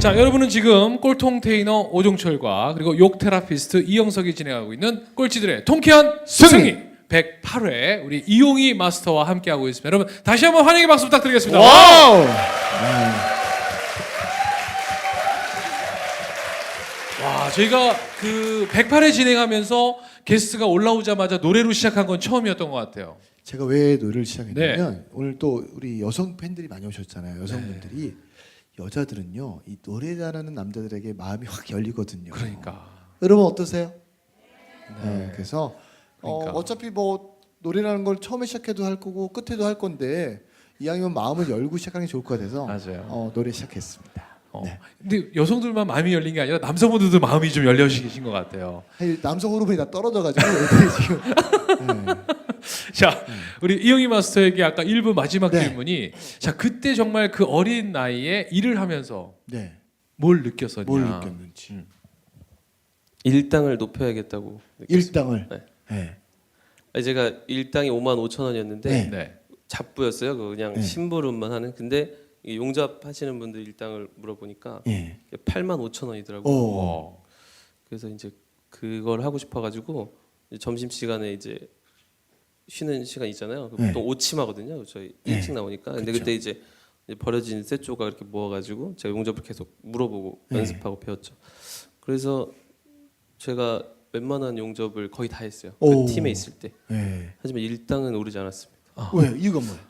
자, 여러분은 지금 꼴통 테이너 오종철과 그리고 욕 테라피스트 이영석이 진행하고 있는 꼴찌들의 통쾌한 승리 108회 우리 이용희 마스터와 함께하고 있습니다. 여러분 다시 한번 환영의 박수 부탁드리겠습니다. 와우! 와, 저희가 그 108회 진행하면서 게스트가 올라오자마자 노래로 시작한 건 처음이었던 것 같아요. 제가 왜 노래를 시작했냐면 오늘 또 우리 여성 팬들이 많이 오셨잖아요. 여성분들이 여자들은요 이 노래 잘하는 남자들에게 마음이 확 열리거든요. 그러니까 여러분 어떠세요? 네. 그래서 그러니까. 어차피 뭐 노래라는 걸 처음에 시작해도 할 거고 끝에도 할 건데 이왕이면 마음을 열고 시작하는 게 좋을 것 같아서 맞아요. 노래 시작했습니다. 네. 근데 여성들만 마음이 열린 게 아니라 남성분들도 마음이 좀 열려지신 것 같아요. 사실 남성 호르몬이 다 떨어져가지고 애들이 지금 자, 우리 이영희 마스터에게 아까 1부 마지막 네. 질문이 자, 그때 정말 그 어린 나이에 일을 하면서 네. 뭘 느꼈었냐? 뭘 느꼈는지 일당을 높여야겠다고 느꼈어요. 일당을 네. 네. 제가 일당이 55,000원이었는데 네. 네. 잡부였어요. 그냥 네. 심부름만 하는. 근데 이 용접하시는 분들 일당을 물어보니까 예. 85,000원이더라고요. 오. 그래서 이제 그걸 하고 싶어가지고 점심 시간에 이제 쉬는 시간 있잖아요. 네. 보통 오침하거든요. 저희 네. 일찍 나오니까. 근데 그쵸. 그때 이제 버려진 쇠 조각 이렇게 모아가지고 제가 용접을 계속 물어보고 네. 연습하고 배웠죠. 그래서 제가 웬만한 용접을 거의 다 했어요. 오. 그 팀에 있을 때. 네. 하지만 일당은 오르지 않았습니다. 왜 이유가 뭐예요?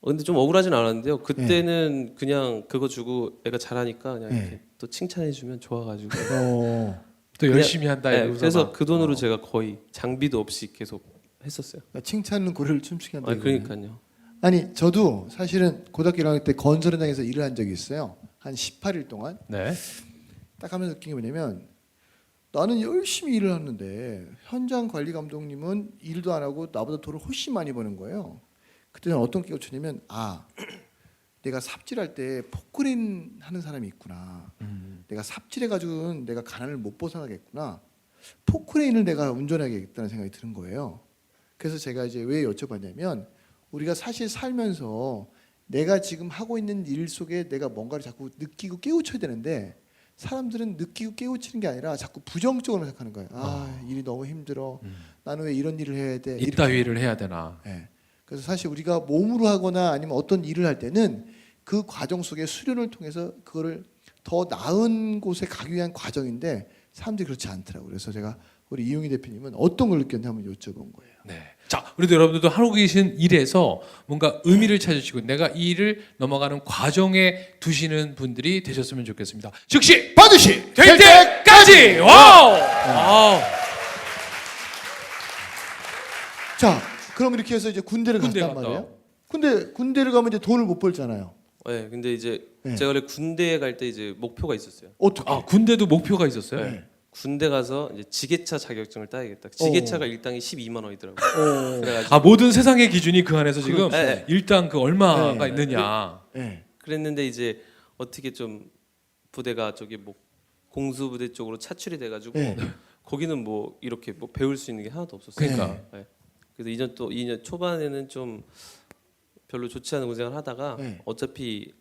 근데 좀 억울하진 않았는데요. 그때는 그냥 그거 주고 애가 잘하니까 그냥 네. 이렇게 또 칭찬해주면 좋아가지고. 또 그냥- 열심히 한다 네, 이러고서 그래서 막. 그 돈으로 제가 거의 장비도 없이 계속 했었어요. 그러니까 칭찬은 고래를 춤추게 한다. 그러니까요. 아니 저도 사실은 고등학교 1학년 때 건설 현장에서 일을 한 적이 있어요. 한 18일 동안 네. 딱 하면서 느낀 게 뭐냐면 나는 열심히 일을 하는데 현장 관리 감독님은 일도 안 하고 나보다 돈을 훨씬 많이 버는 거예요. 그때는 어떤 끼가 쳤냐면 내가 삽질할 때 포크레인 하는 사람이 있구나. 내가 삽질해가지고는 내가 가난을 못 벗어나겠구나. 포크레인을 내가 운전해야겠다는 생각이 드는 거예요. 그래서 제가 이제 왜 여쭤봤냐면 우리가 사실 살면서 내가 지금 하고 있는 일 속에 내가 뭔가를 자꾸 느끼고 깨우쳐야 되는데 사람들은 느끼고 깨우치는 게 아니라 자꾸 부정적으로 생각하는 거예요. 일이 너무 힘들어. 나는 왜 이런 일을 해야 돼? 이따위를 해야 되나? 네. 그래서 사실 우리가 몸으로 하거나 아니면 어떤 일을 할 때는 그 과정 속에 수련을 통해서 그거를 더 나은 곳에 가기 위한 과정인데 사람들이 그렇지 않더라고요. 그래서 제가 우리 이용희 대표님은 어떤 걸 느꼈는지 한번 여쭤본 거예요. 네. 자, 우리도 여러분들도 하고 계신 일에서 뭔가 의미를 찾으시고 내가 이 일을 넘어가는 과정에 두시는 분들이 되셨으면 좋겠습니다. 즉시 반드시 될 때까지. 와우. 와우. 자, 그럼 이렇게 해서 이제 군대를 군대 갔단 갔다. 말이에요. 근데 군대를 가면 이제 돈을 못 벌잖아요. 네, 근데 이제 네. 제가 원래 군대에 갈 때 이제 목표가 있었어요. 어떻게? 아, 군대도 목표가 있었어요? 네. 군대 가서 이제 지게차 자격증을 따야겠다. 지게차가 일당이 12만 원이더라고요. 오. 그래가지고 아, 모든 세상의 기준이 그 안에서 지금 네. 일단 그 얼마가 네. 있느냐. 네. 그랬는데 이제 어떻게 좀 부대가 저기 뭐 공수부대 쪽으로 차출이 돼가지고 네. 거기는 뭐 이렇게 뭐 배울 수 있는 게 하나도 없었어요. 그러니까. 네. 그래서 2년 초반에는 좀 별로 좋지 않은 고생을 하다가 네. 어차피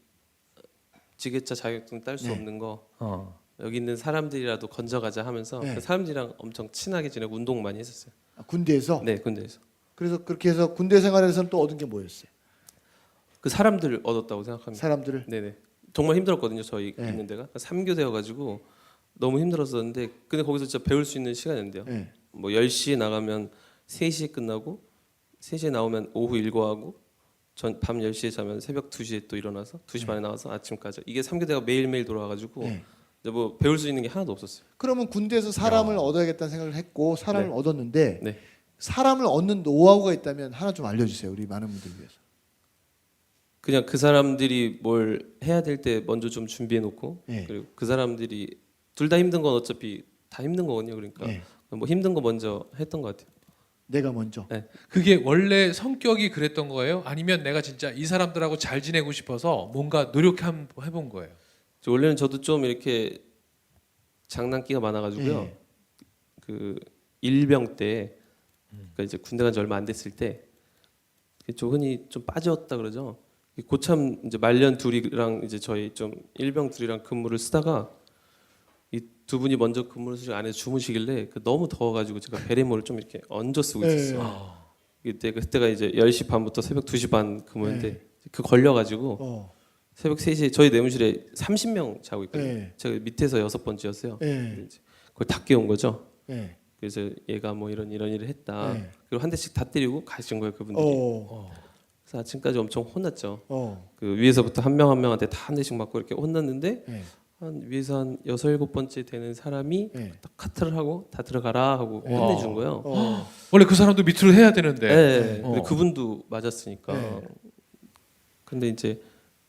지게차 자격증 딸 수 네. 없는 거 어. 여기 있는 사람들이라도 건져가자 하면서 네. 그 사람들이랑 엄청 친하게 지내고 운동 많이 했었어요. 군대에서. 네, 군대에서 그래서 그렇게 해서 군대 생활에서는 또 얻은 게 뭐였어요? 그 사람들 얻었다고 생각합니다. 사람들을. 네네. 정말 힘들었거든요. 저희 네. 있는 데가 3교대여가지고 너무 힘들었었는데 근데 거기서 진짜 배울 수 있는 시간이었는데요. 네. 뭐 10시에 나가면 3시에 끝나고 3시에 나오면 오후 일과하고 밤 10시에 자면 새벽 2시에 또 일어나서 2시 반에 나와서 아침까지 이게 3교대가 매일매일 돌아와가지고 네. 이제 뭐 배울 수 있는 게 하나도 없었어요. 그러면 군대에서 사람을 얻어야겠다는 생각을 했고 사람을 네. 얻었는데 네. 사람을 얻는 노하우가 있다면 하나 좀 알려주세요. 우리 많은 분들 위해서. 그냥 그 사람들이 뭘 해야 될 때 먼저 좀 준비해 놓고 네. 그리고 그 사람들이 둘 다 힘든 건 어차피 다 힘든 거거든요. 그러니까 네. 뭐 힘든 거 먼저 했던 것 같아요. 내가 먼저. 그게 원래 성격이 그랬던 거예요? 아니면 내가 진짜 이 사람들하고 잘 지내고 싶어서 뭔가 노력 한번 해본 거예요? 원래는 저도 좀 이렇게 장난기가 많아가지고요. 네. 그 일병 때, 그러니까 이제 군대 간 지 얼마 안 됐을 때, 좀 흔히 좀 빠졌다 그러죠. 고참 이제 말년 둘이랑 이제 저희 좀 일병 둘이랑 근무를 쓰다가 이 두 분이 먼저 근무를 쓰시고 안에 주무시길래 너무 더워가지고 제가 베레모를 좀 이렇게 얹어 쓰고 있었어요. 그때가 이제 10시 반부터 새벽 2시 반 근무였는데 그 걸려가지고 새벽 3시에 저희 내무실에 30명 자고 있거든요. 네. 제가 밑에서 6번째였어요. 네. 그걸 다 깨운 거죠. 네. 그래서 얘가 뭐 이런 일을 했다. 네. 그리고 한 대씩 다 때리고 가신 거예요 그분들이. 그래서 아침까지 엄청 혼났죠. 그 위에서부터 한 명 한 명한테 다 한 대씩 맞고 이렇게 혼났는데 네. 한 위에서 한 6, 7번째 되는 사람이 네. 딱 카트를 하고 다 들어가라 하고 혼내준 거예요. 원래 그 사람도 밑으로 해야 되는데. 네. 어. 근데 그분도 맞았으니까. 네. 근데 이제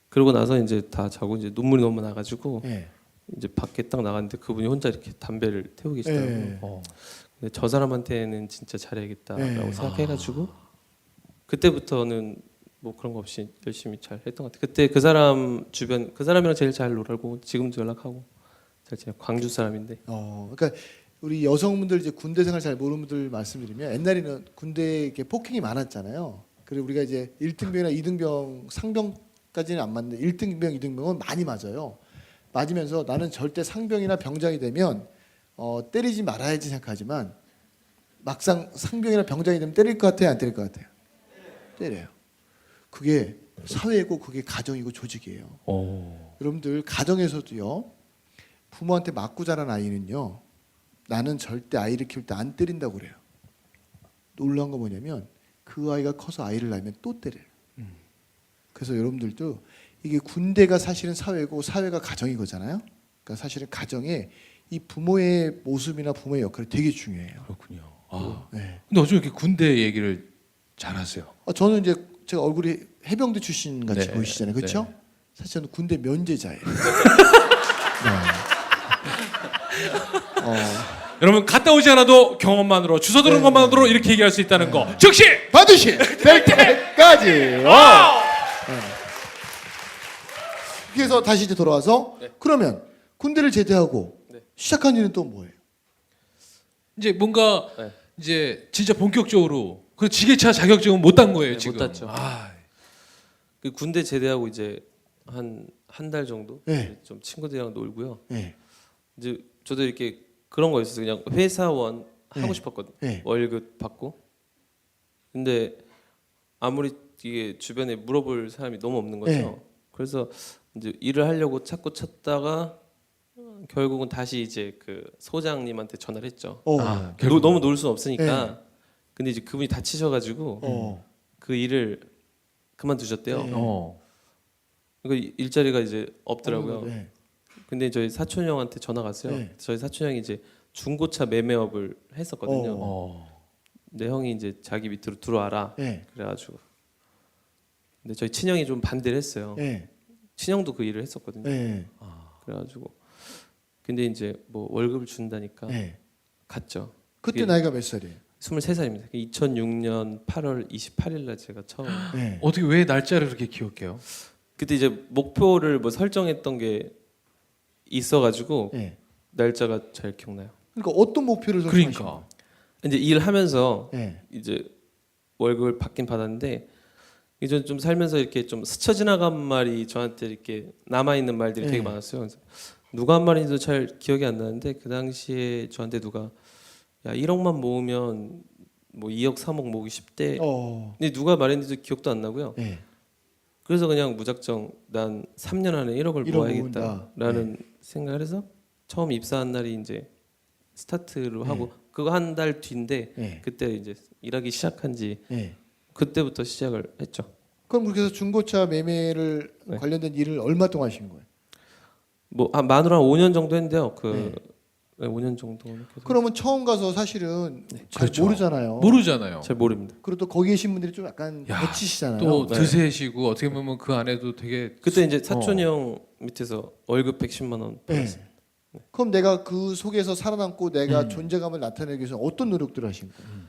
그러고 나서 이제 다 자고 이제 눈물이 너무 나가지고 네. 이제 밖에 딱 나갔는데 그분이 혼자 이렇게 담배를 태우고 계시더라고요. 네. 근데 저 사람한테는 진짜 잘해야겠다라고 네. 생각해가지고 그때부터는 뭐 그런 거 없이 열심히 잘 했던 것 같아요. 그때 그 사람 주변 그 사람이랑 제일 잘 놀고 지금도 연락하고 잘 지내. 광주 사람인데. 그러니까 우리 여성분들 이제 군대 생활 잘 모르는 분들 말씀드리면 옛날에는 군대에 이렇게 폭행이 많았잖아요. 그리고 우리가 이제 1등병이나 2등병 상병까지는 안 맞는데 1등병, 2등병은 많이 맞아요. 맞으면서 나는 절대 상병이나 병장이 되면 때리지 말아야지 생각하지만 막상 상병이나 병장이 되면 때릴 것 같아요, 안 때릴 것 같아요? 때려요. 그게 사회고 그게 가정이고 조직이에요. 여러분들 가정에서도요. 부모한테 맞고 자란 아이는요. 나는 절대 아이를 키울 때 안 때린다고 그래요. 놀라운 거 뭐냐면 그 아이가 커서 아이를 낳으면 또 때려요. 그래서 여러분들도 이게 군대가 사실은 사회고 사회가 가정이 거잖아요. 그러니까 사실은 가정에 이 부모의 모습이나 부모의 역할이 되게 중요해요. 그렇군요. 네. 근데 어쩜 이렇게 군대 얘기를 잘하세요? 저는 이제 제가 얼굴이 해병대 출신 같이 네. 보이시잖아요, 그렇죠? 네. 사실 저는 군대 면제자예요. 여러분 갔다 오지 않아도 경험만으로 주워 들은 것만으로 이렇게 얘기할 수 있다는 거 즉시 반드시 될 때까지. 그래서 다시 이제 돌아와서 그러면 군대를 제대하고 시작한 일은 또 뭐예요? 이제 뭔가 네. 이제 진짜 본격적으로 그 지게차 자격증은 못 딴 거예요 네, 지금. 못 땄죠. 그 군대 제대하고 이제 한 달 정도 네. 좀 친구들이랑 놀고요. 네. 이제 저도 이렇게 그런 거 있었어요. 그냥 회사원 하고 네. 싶었거든요. 네. 월급 받고. 근데 아무리 이게 주변에 물어볼 사람이 너무 없는 거죠. 네. 그래서 이제 일을 하려고 찾고 찾다가 결국은 다시 이제 그 소장님한테 전화를 했죠. 너무 놀 수는 없으니까. 네. 근데 이제 그분이 다치셔가지고 그 일을 그만두셨대요. 네. 그 일자리가 이제 없더라고요. 네. 근데 저희 사촌 형한테 전화 갔어요. 네. 저희 사촌 형이 이제 중고차 매매업을 했었거든요. 내 형이 이제 자기 밑으로 들어와라. 네. 그래가지고. 근데 저희 친형이 좀 반대를 했어요. 네. 친형도 그 일을 했었거든요. 네. 그래가지고. 근데 이제 뭐 월급을 준다니까 네. 갔죠. 그때 그게 나이가 몇 살이에요? 23살입니다. 2006년 8월 28일 날 제가 처음. 네. 어떻게 왜 날짜를 그렇게 기억해요? 그때 이제 목표를 뭐 설정했던 게 있어가지고 네. 날짜가 잘 기억나요. 그러니까 어떤 목표를 설정하신 거예요? 그러니까 이제 일하면서 네. 이제 월급을 받긴 받았는데 이제 좀 살면서 이렇게 좀 스쳐 지나간 말이 저한테 이렇게 남아 있는 말들이 네. 되게 많았어요. 그래서 누가 한 말인지도 잘 기억이 안 나는데 그 당시에 저한테 누가 야 1억만 모으면 뭐 2억 3억 모으기 쉽대. 근데 누가 말했는지도 기억도 안 나고요. 네. 그래서 그냥 무작정 난 3년 안에 1억을 1억 모아야겠다라는 생각을 해서 처음 입사한 날이 이제 스타트로 하고 그거 한 달 뒤인데 네. 그때 이제 일하기 시작한 지 네. 그때부터 시작을 했죠. 그럼 그렇게 해서 중고차 매매를 네. 관련된 일을 얼마 동안 하신 거예요? 뭐 만으로 한 5년 정도 했는데요. 그 5년 정도 계속 그러면 처음 가서 사실은 잘 그렇죠. 모르잖아요. 모르잖아요. 잘 모릅니다. 그리고 또 거기 계신 분들이 좀 약간 야, 거치시잖아요. 또 네. 드세시고 어떻게 보면 그 안에도 되게 그때 이제 사촌이 형 밑에서 월급 110만 원 네. 받았어요. 그럼 내가 그 속에서 살아남고 내가 존재감을 나타내기 위해서 어떤 노력들을 하신 거예요?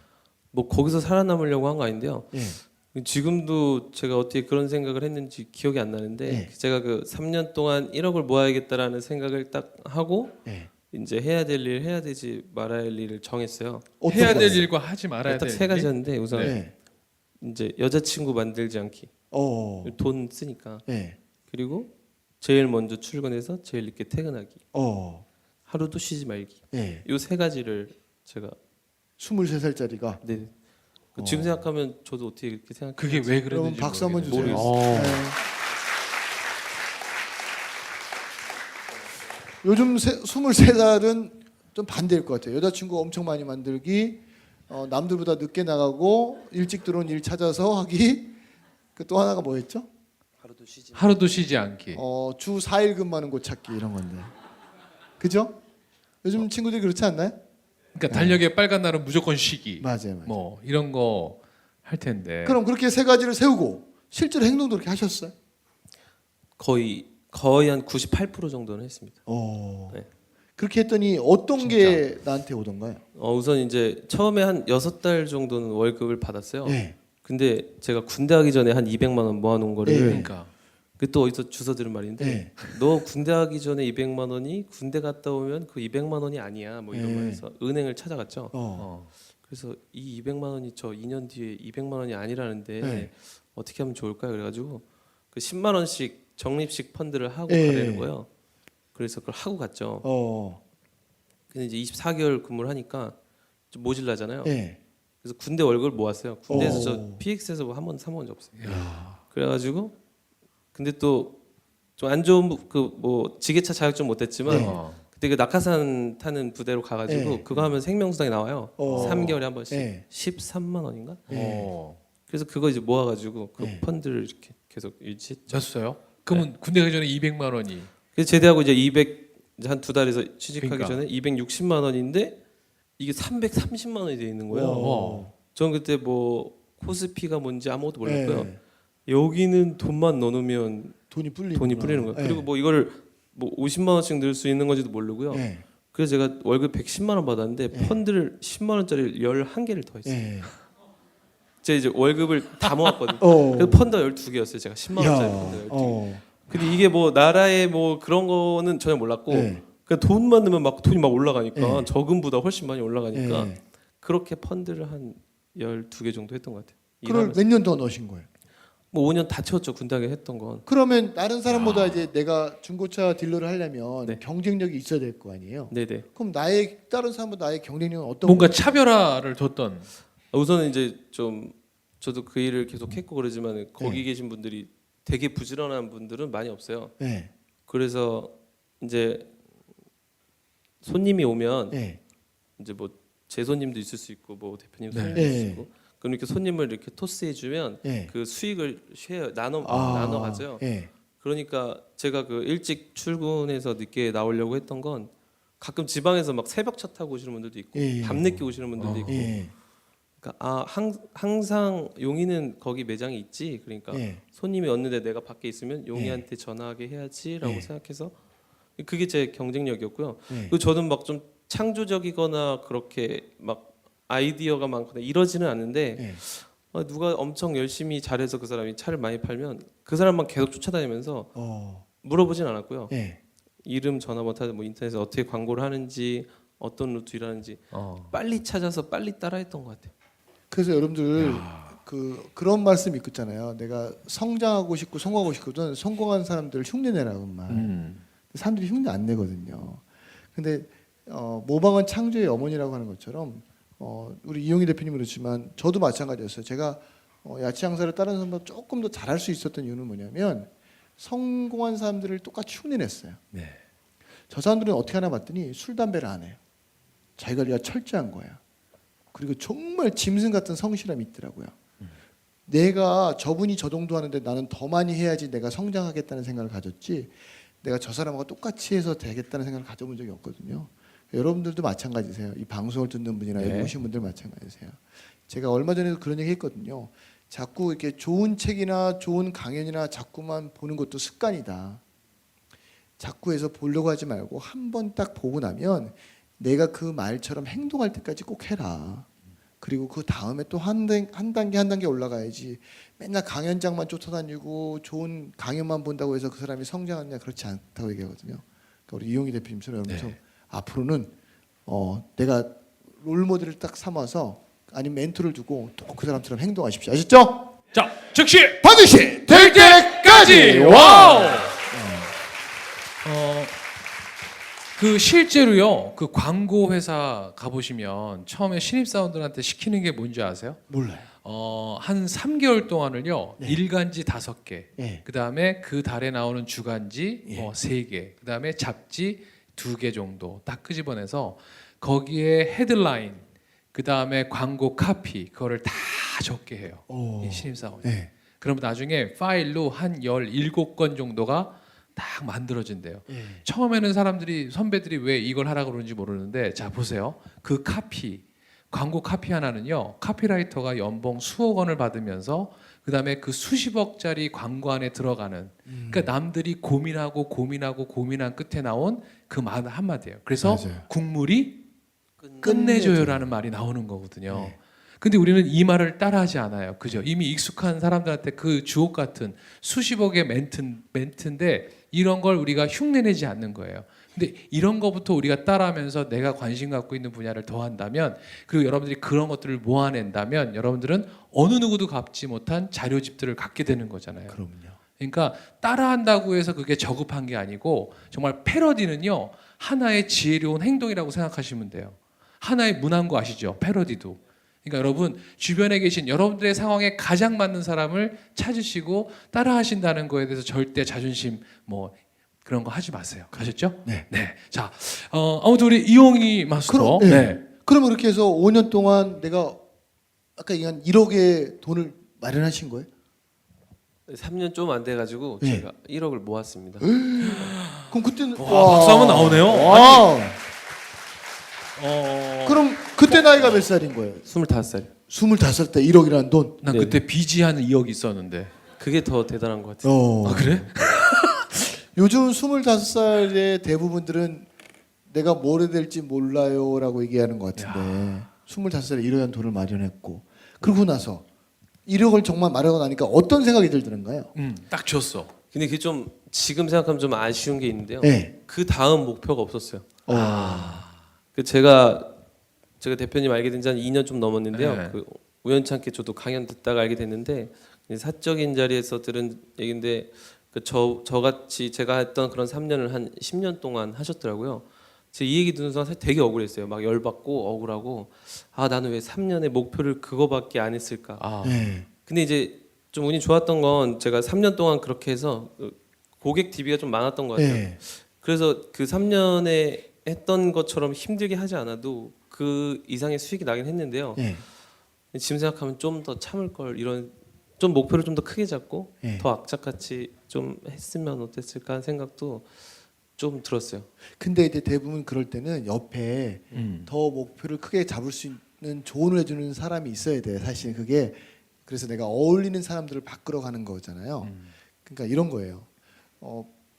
뭐 거기서 살아남으려고 한 거 아닌데요. 예. 지금도 제가 어떻게 그런 생각을 했는지 기억이 안 나는데 네. 제가 그 3년 동안 1억을 모아야겠다라는 생각을 딱 하고 예. 이제 해야 될 일 해야 되지 말아야 할 일을 정했어요. 해야 될 거예요? 일과 하지 말아야 될 딱 세 가지였는데 우선 네. 이제 여자친구 만들지 않기. 어. 돈 쓰니까. 예. 그리고 제일 먼저 출근해서 제일 늦게 퇴근하기. 어. 하루도 쉬지 말기. 예. 요 세 가지를 제가 23살짜리가 네. 지금 생각하면 저도 어떻게 이렇게 생각. 그게 왜 그럼 그랬는지 박수 한번 주세요. 모르겠어요. 네. 요즘 23살은 좀 반대일 것 같아요. 여자친구 엄청 많이 만들기, 남들보다 늦게 나가고 일찍 들어온 일 찾아서 하기. 그 또 하나가 뭐였죠? 하루도 쉬지 않기. 주 4일 근무하는 곳 찾기 이런 건데. 그죠? 요즘 친구들이 그렇지 않나요? 그러니까 달력에 빨간 날은 무조건 쉬기. 맞아요. 뭐 이런 거 할 텐데. 그럼 그렇게 세 가지를 세우고 실제로 행동도 그렇게 하셨어요? 거의 한 98% 정도는 했습니다. 네. 그렇게 했더니 어떤 게 나한테 오던가요? 우선 이제 처음에 한 6달 정도는 월급을 받았어요. 네. 근데 제가 군대 가기 전에 한 200만 원 모아놓은 거를 네. 그러니까 그 또 어디서 주워 들은 말인데 네. 너 군대 가기 전에 200만 원이 군대 갔다 오면 그 200만 원이 아니야 뭐 이런 네. 거에서 은행을 찾아갔죠. 어. 그래서 이 200만 원이 저 2년 뒤에 200만 원이 아니라는데 네. 어떻게 하면 좋을까요? 그래가지고 그 10만 원씩 적립식 펀드를 하고 네. 가려는 거예요. 그래서 그걸 하고 갔죠. 근데 이제 24개월 근무를 하니까 좀 모질라잖아요. 네. 그래서 군대 월급을 모았어요. 군대에서 저 오. PX에서 한 번 사먹은 적 없어요. 야. 그래가지고 근데 또 좀 안 좋은 그 뭐 지게차 자격증 못했지만 네. 그때 그 낙하산 타는 부대로 가가지고 네. 그거 하면 생명수당이 나와요. 3개월에 한 번씩 네. 13만 원인가? 어. 그래서 그거 이제 모아가지고 그 네. 펀드를 이렇게 계속 유지했죠. 졌어요? 그러면 군대 가기 전에 200만 원이. 그래서 제대하고 이제 200 이제 한 2달에서 취직하기 그러니까. 전에 260만 원인데 이게 330만 원이 돼 있는 거예요. 어. 저는 그때 뭐 코스피가 뭔지 아무것도 몰랐고요. 네. 여기는 돈만 넣어놓으면 돈이 풀리는 돈이 풀리는 거예요. 네. 그리고 뭐 이거를 뭐 50만 원씩 넣을 수 있는 건지도 모르고요. 네. 그래서 제가 월급 110만 원 받았는데 네. 펀드를 10만 원짜리 11개를 더 했어요. 네. 제가 이제 월급을 다 모았거든요. 어. 그래서 펀드가 12개였어요. 제가 10만 원짜리 펀드가 12개. 근데 이게 뭐 나라의 뭐 그런 거는 전혀 몰랐고 네. 그냥 돈만 넣으면 막 돈이 막 올라가니까 네. 저금보다 훨씬 많이 올라가니까 네. 그렇게 펀드를 한 12개 정도 했던 것 같아요. 그걸 일하면서. 몇 년 더 넣으신 거예요? 뭐 5년 다 채웠죠. 군대에 했던 건. 그러면 다른 사람보다 이제 내가 중고차 딜러를 하려면 네. 경쟁력이 있어야 될 거 아니에요? 네네. 그럼 다른 사람보다 나의 경쟁력은 어떤 뭔가 거예요? 차별화를 뒀던. 우선은 이제 좀 저도 그 일을 계속 했고 그러지만 거기 네. 계신 분들이 되게 부지런한 분들은 많이 없어요. 네. 그래서 이제 손님이 오면 네. 이제 뭐 제 손님도 있을 수 있고 뭐 대표님 네. 손님도 네. 있을 수 있고 그럼 이렇게 손님을 이렇게 토스해 주면 네. 그 수익을 나눠 아. 가져요. 네. 그러니까 제가 그 일찍 출근해서 늦게 나오려고 했던 건 가끔 지방에서 막 새벽차 타고 오시는 분들도 있고 예. 밤늦게 오시는 분들도 있고 예. 그러니까 항상 용인은 거기 매장이 있지 그러니까 예. 손님이 왔는데 내가 밖에 있으면 용이한테 전화하게 해야지라고 예. 생각해서 그게 제 경쟁력이었고요. 예. 그리고 저는 막 좀 창조적이거나 그렇게 막 아이디어가 많거나 이러지는 않는데 예. 누가 엄청 열심히 잘해서 그 사람이 차를 많이 팔면 그 사람만 계속 쫓아다니면서 물어보진 않았고요. 예. 이름 전화번호 뭐 인터넷에 어떻게 광고를 하는지 어떤 루트 일하는지 빨리 찾아서 빨리 따라했던 것 같아요. 그래서 여러분들 그런 말씀 있잖아요. 내가 성장하고 싶고 성공하고 싶거든. 성공한 사람들을 흉내내라고 말. 사람들이 흉내 안 내거든요. 근데 모방은 창조의 어머니라고 하는 것처럼 우리 이용희 대표님은 그렇지만 저도 마찬가지였어요. 제가 야채 장사를 다른 사람보다 조금 더 잘할 수 있었던 이유는 뭐냐면 성공한 사람들을 똑같이 흉내냈어요. 네. 저 사람들은 어떻게 하나 봤더니 술 담배를 안 해요. 자기 관리가 철저한 거야. 그리고 정말 짐승 같은 성실함이 있더라고요. 내가 저분이 저 정도 하는데 나는 더 많이 해야지 내가 성장하겠다는 생각을 가졌지 내가 저 사람하고 똑같이 해서 되겠다는 생각을 가져본 적이 없거든요. 여러분들도 마찬가지세요. 이 방송을 듣는 분이나 네. 여기 오신 분들 마찬가지세요. 제가 얼마 전에도 그런 얘기 했거든요. 자꾸 이렇게 좋은 책이나 좋은 강연이나 자꾸만 보는 것도 습관이다. 자꾸 해서 보려고 하지 말고 한 번 딱 보고 나면 내가 그 말처럼 행동할 때까지 꼭 해라. 그리고 그 다음에 또 한 단계 올라가야지. 맨날 강연장만 쫓아다니고 좋은 강연만 본다고 해서 그 사람이 성장하느냐 그렇지 않다고 얘기하거든요. 그러니까 우리 이용희 대표님처럼 네. 앞으로는 내가 롤모델을 딱 삼아서 아니면 멘토를 두고 또 그 사람처럼 행동하십시오. 아셨죠? 자, 즉시 반드시 될 때까지. 와우. 그 실제로요. 그 광고 회사 가보시면 처음에 신입 사원들한테 시키는 게 뭔지 아세요? 몰라요. 한 3개월 동안을요. 네. 일간지 5개. 예. 그다음에 그 달에 나오는 주간지 예. 3개. 그다음에 잡지 2개 정도 딱 끄집어내서 거기에 헤드라인, 그다음에 광고 카피 그거를 다 적게 해요. 오. 이 신입 사원이. 네. 그러면 나중에 파일로 한 17건 정도가 딱 만들어진대요. 예. 처음에는 사람들이 선배들이 왜 이걸 하라고 그러는지 모르는데 자 보세요. 그 카피 광고 카피 하나는요. 카피라이터가 연봉 수억 원을 받으면서 그다음에 그 수십억짜리 광고 안에 들어가는 그러니까 남들이 고민한 끝에 나온 그 말 한마디예요. 그래서 맞아요. 국물이 끝내줘요라는 말이 나오는 거거든요. 네. 근데 우리는 이 말을 따라하지 않아요. 그죠? 이미 익숙한 사람들한테 그 주옥 같은 수십억의 멘트인데 이런 걸 우리가 흉내내지 않는 거예요. 근데 이런 거부터 우리가 따라하면서 내가 관심 갖고 있는 분야를 더한다면 그리고 여러분들이 그런 것들을 모아낸다면 여러분들은 어느 누구도 갖지 못한 자료집들을 갖게 되는 거잖아요. 그럼요. 그러니까 따라한다고 해서 그게 저급한 게 아니고 정말 패러디는요. 하나의 지혜로운 행동이라고 생각하시면 돼요. 하나의 문항구 아시죠? 패러디도. 그러니까 여러분 주변에 계신 여러분들의 상황에 가장 맞는 사람을 찾으시고 따라하신다는 거에 대해서 절대 자존심 뭐 그런 거 하지 마세요. 아셨죠? 네. 네. 자, 아무튼 우리 이용희 마스터. 그럼, 네. 그럼 그렇게 해서 5년 동안 내가 아까 얘기한 1억의 돈을 마련하신 거예요? 3년 좀 안 돼가지고 예. 제가 1억을 모았습니다. 그럼 그때는 와, 박수 한번 나오네요. 와. 어, 그럼 그때 나이가 몇 살인 거예요? 25살. 25살 때 1억이라는 돈. 난 네. 그때 빚이 한 2억 있었는데. 그게 더 대단한 것 같아요. 아 그래? 요즘 25살의 대부분들은 내가 뭘 해야 될지 몰라요라고 얘기하는 것 같은데 25살에 1억이라는 돈을 마련했고 그러고 나서 1억을 정말 마련하고 나니까 어떤 생각이 들던가요? 딱 줬어. 근데 그게 좀 지금 생각하면 좀 아쉬운 게 있는데요. 네. 그 다음 목표가 없었어요. 그 제가 대표님 알게 된 지 한 2년 좀 넘었는데요. 네. 그 우연찮게 저도 강연 듣다가 알게 됐는데 사적인 자리에서 들은 얘긴데 그 저같이 제가 했던 그런 3년을 한 10년 동안 하셨더라고요. 제가 이 얘기 듣는 순간 사실 되게 억울했어요. 막 열받고 억울하고 아 나는 왜 3년의 목표를 그거밖에 안 했을까. 아, 네. 근데 이제 좀 운이 좋았던 건 제가 3년 동안 그렇게 해서 고객 DB가 좀 많았던 것 같아요. 네. 그래서 그 3년에 했던 것처럼 힘들게 하지 않아도 그 이상의 수익이 나긴 했는데요. 네. 지금 생각하면 좀 더 참을 걸 이런 좀 목표를 좀 더 크게 잡고 네. 더 악착같이 좀 했으면 어땠을까 하는 생각도 좀 들었어요. 근데 이제 대부분 그럴 때는 옆에 더 목표를 크게 잡을 수 있는 조언을 해주는 사람이 있어야 돼. 사실 그게 그래서 내가 어울리는 사람들을 바꾸러가는 거잖아요. 그러니까 이런 거예요.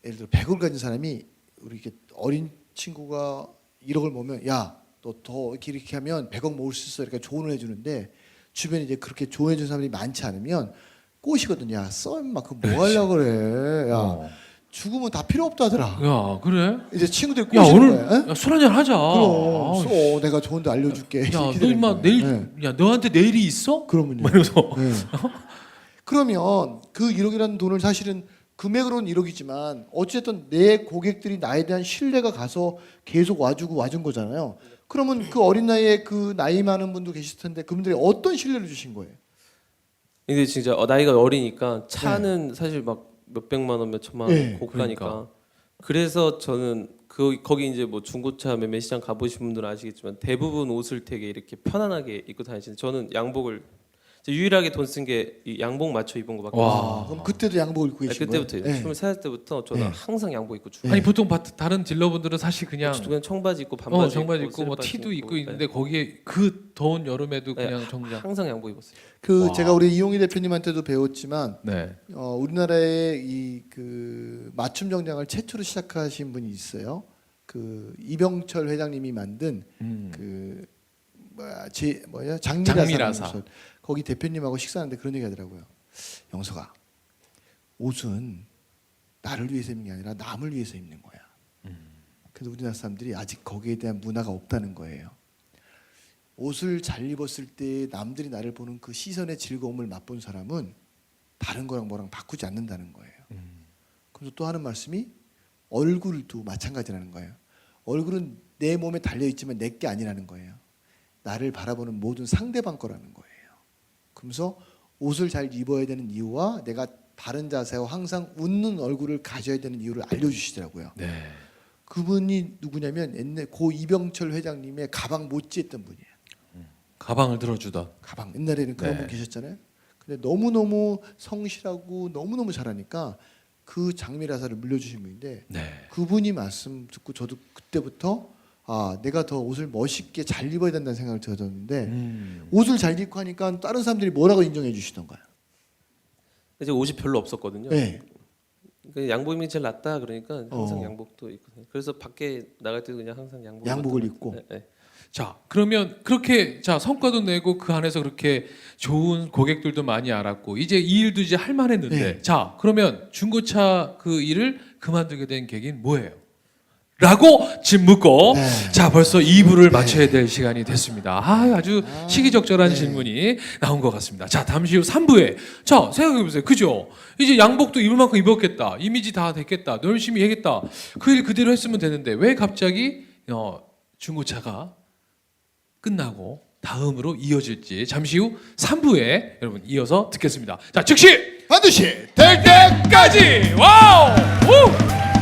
예를 들어 100을 가진 사람이 우리 이렇게 어린 친구가 1억을 모으면 야 너 더 이렇게 하면 100억 모을 수 있어. 이렇게 조언을 해주는데 주변에 이제 그렇게 조언해주는 사람이 많지 않으면 꼬시거든요. 야 써 임마 그거 뭐 하려고 그래. 야 죽으면 다 필요 없다더라. 야 그래? 이제 친구들이 야 꼬시는 오늘 거야. 술 한잔 하자. 그럼 아, 써 내가 좋은데 알려줄게. 야, 이렇게 너 되는 임마 거예요. 내일 네. 야 너한테 내일이 있어? 그러면요. 막 이러면서 네. 그러면 그 1억이라는 돈을 사실은 금액으로는 1억이지만 어쨌든 내 고객들이 나에 대한 신뢰가 가서 계속 와준 거잖아요. 그러면 그 어린 나이에 그 나이 많은 분도 계실 텐데 그분들이 어떤 신뢰를 주신 거예요? 근데 진짜 나이가 어리니까 차는 사실 막 몇백만 원, 몇천만 원 네, 고가니까. 그래서 저는 거기 이제 뭐 중고차 매매 시장 가보신 분들은 아시겠지만 대부분 옷을 되게 이렇게 편안하게 입고 다니시는데 저는 양복을 유일하게 돈 쓴 게 이 양복 맞춰 입은 거밖에 와. 없어요. 그럼 그때도 양복을 입고 계신 거예요? 그때부터 23살 때부터 저는 네. 항상 양복 입고 출근. 아니 보통 다른 딜러분들은 사실 그냥 그냥 청바지 입고 반바지 정바지 입고 뭐 슬리퍼 티도 입고 네. 있는데 거기에 그 더운 여름에도 네, 그냥 정장. 항상 양복 입었어요. 그 와. 제가 우리 이용희 대표님한테도 배웠지만 네. 우리나라의 이 그 맞춤 정장을 최초로 시작하신 분이 있어요. 그 이병철 회장님이 만든 그 장미라사. 장미라사. 거기 대표님하고 식사하는데 그런 얘기 하더라고요. 영석아, 옷은 나를 위해서 입는 게 아니라 남을 위해서 입는 거야. 근데 우리나라 사람들이 아직 거기에 대한 문화가 없다는 거예요. 옷을 잘 입었을 때 남들이 나를 보는 그 시선의 즐거움을 맛본 사람은 다른 거랑 뭐랑 바꾸지 않는다는 거예요. 그래서 또 하는 말씀이 얼굴도 마찬가지라는 거예요. 얼굴은 내 몸에 달려 있지만 내 게 아니라는 거예요. 나를 바라보는 모든 상대방 거라는 거예요. 그러면서 옷을 잘 입어야 되는 이유와 내가 바른 자세와 항상 웃는 얼굴을 가져야 되는 이유를 알려주시더라고요. 네. 그분이 누구냐면 옛날 고 이병철 회장님의 가방 못지했던 분이에요. 가방을 들어주던. 가방 옛날에는 그런 네. 분 계셨잖아요. 근데 너무너무 성실하고 너무너무 잘하니까 그 장미라사를 물려주신 분인데 네. 그분이 말씀 듣고 저도 그때부터 아 내가 더 옷을 멋있게 잘 입어야 된다는 생각을 들었는데 옷을 잘 입고 하니까 다른 사람들이 뭐라고 인정해 주시던가요? 이제 옷이 별로 없었거든요. 네. 그 양복이 제일 낫다 그러니까 항상 어. 양복도 입고 그래서 밖에 나갈 때도 그냥 항상 양복을 입고. 네, 네. 자, 그러면 그렇게 자 성과도 내고 그 안에서 그렇게 좋은 고객들도 많이 알았고 이제 이 일도 이제 할 만했는데 네. 자, 그러면 중고차 그 일을 그만두게 된 계기는 뭐예요? 라고 집 묻고 네. 자 벌써 2부를 마쳐야 될 시간이 됐습니다. 아주 시기적절한 네. 질문이 나온 것 같습니다. 자 잠시 후 3부에 자 생각해보세요. 그죠? 이제 양복도 입을 만큼 입었겠다. 이미지 다 됐겠다. 열심히 해야겠다. 그 일 그대로 했으면 되는데 왜 갑자기 중고차가 끝나고 다음으로 이어질지 잠시 후 3부에 여러분 이어서 듣겠습니다. 자 즉시 반드시 될 때까지 와우! 우!